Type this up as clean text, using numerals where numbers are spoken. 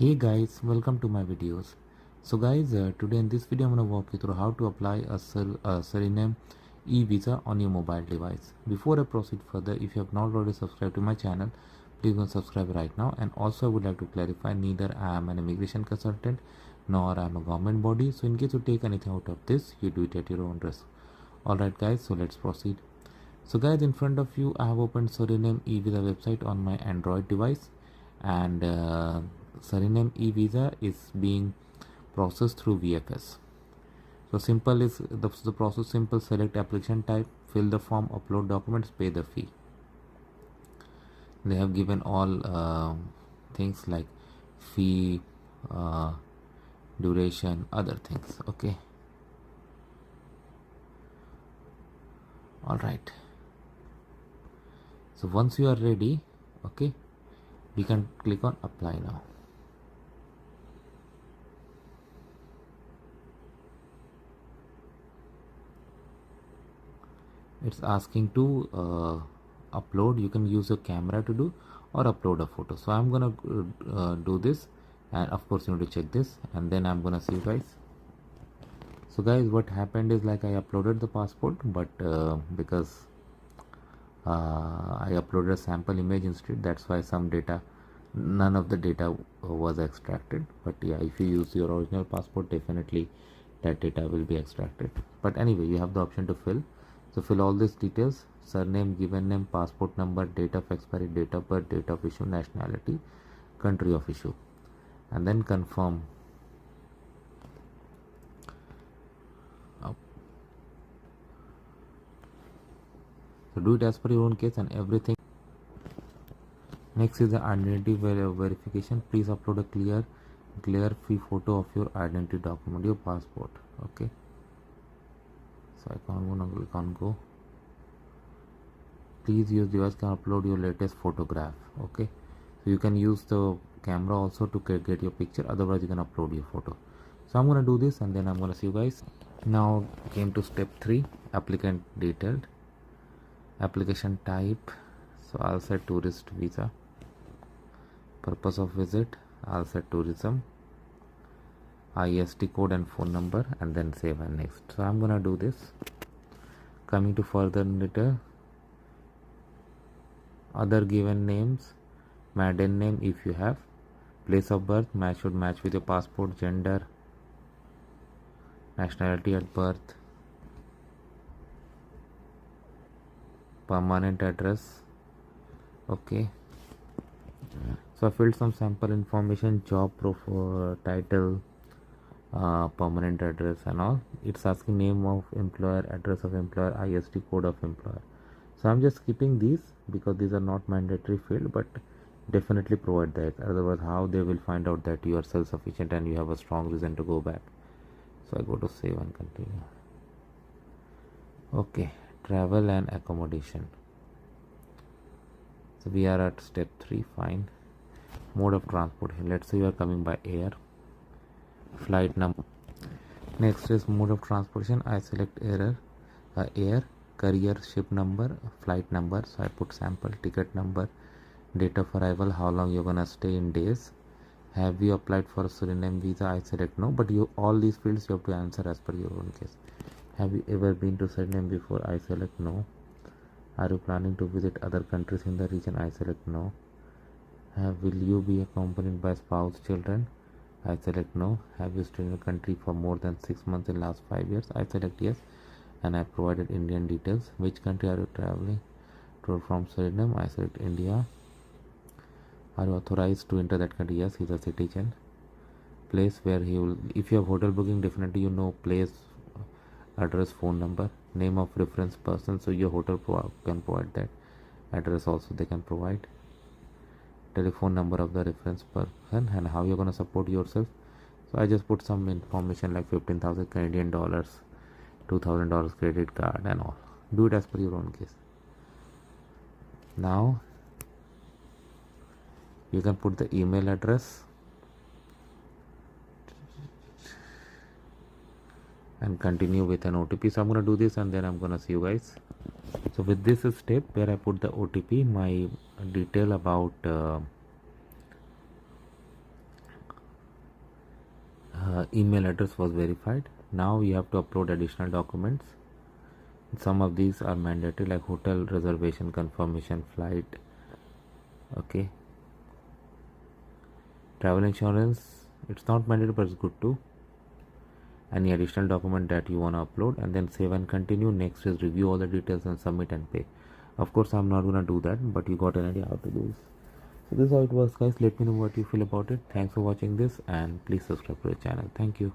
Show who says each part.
Speaker 1: Hey guys, welcome to my videos. So guys, today in this video I'm going to walk you through how to apply a Suriname eVisa on your mobile device. Before I proceed further, if you have not already subscribed to my channel, please go subscribe right now. And also I would like to clarify, neither I am an immigration consultant nor I am a government body. So in case you take anything out of this, you do it at your own risk. Alright guys, so let's proceed. So guys, in front of you I have opened Suriname eVisa website on my Android device, and Suriname eVisa is being processed through VFS. So simple is the process simple. Select application type, fill the form, upload documents, pay the fee. They have given all things like fee, duration, other things. Okay. All right. So once you are ready, okay, we can click on apply now. It's asking to upload. You can use a camera to do or upload a photo. So I'm gonna do this, and of course you need to check this, and then I'm gonna see you guys. So guys, what happened is, like, I uploaded the passport, but because I uploaded a sample image instead, that's why none of the data was extracted. But yeah, if you use your original passport, definitely that data will be extracted. But anyway, you have the option to fill. So fill all these details: surname, given name, passport number, date of expiry, date of birth, date of issue, nationality, country of issue, and then confirm. So do it as per your own case and everything. Next is the identity verification. Please upload a clear free photo of your identity document, your passport. Okay. So I can't go. Please use device can upload your latest photograph. Okay. So you can use the camera also to get your picture. Otherwise, you can upload your photo. So I'm gonna do this, and then I'm gonna see you guys. Now came to step 3. Applicant detailed. Application type. So I'll set tourist visa. Purpose of visit, I'll set tourism. IST code and phone number, and then save and next. So I'm gonna do this. Coming to further detail, other given names, maiden name if you have, place of birth should match with your passport, gender, nationality at birth, permanent address. Okay. So I filled some sample information: job profile, title, permanent address and all. It's asking name of employer, address of employer, IST code of employer. So I'm just skipping these because these are not mandatory field, but definitely provide that. Otherwise, how they will find out that you are self-sufficient and you have a strong reason to go back. So I go to save and continue. Okay, travel and accommodation. So we are at step 3. Fine. Mode of transport. Let's say you are coming by air. Flight number. Next is mode of transportation. I select air, carrier, ship number, flight number. So I put sample, ticket number, date of arrival, how long you're gonna stay in days. Have you applied for a Suriname visa? I select no, but all these fields you have to answer as per your own case. Have you ever been to Suriname before? I select no. Are you planning to visit other countries in the region? I select no. Will you be accompanied by spouse, children? I select no. Have you stayed in the country for more than 6 months in the last 5 years? I select yes, and I provided Indian details. Which country are you traveling to from? Suriname. I select India. Are you authorized to enter that country? Yes, he's a citizen. Place where he will, if you have hotel booking, definitely you know place, address, phone number. Name of reference person, so your hotel can provide that. Address also they can provide. Telephone number of the reference person, and how you're going to support yourself. So I just put some information like 15,000 Canadian dollars, $2,000 credit card and all. Do it as per your own case. Now you can put the email address and continue with an OTP. So I'm going to do this, and then I'm going to see you guys. So with this step where I put the OTP, my detail about email address was verified. Now you have to upload additional documents. Some of these are mandatory, like hotel reservation confirmation, flight, okay, travel insurance. It's not mandatory, but it's good too. Any additional document that you want to upload, and then save and continue. Next is review all the details and submit and pay. Of course, I'm not gonna do that, but you got an idea how to do this. So this is how it works, guys. Let me know what you feel about it. Thanks for watching this, and please subscribe to the channel. Thank you.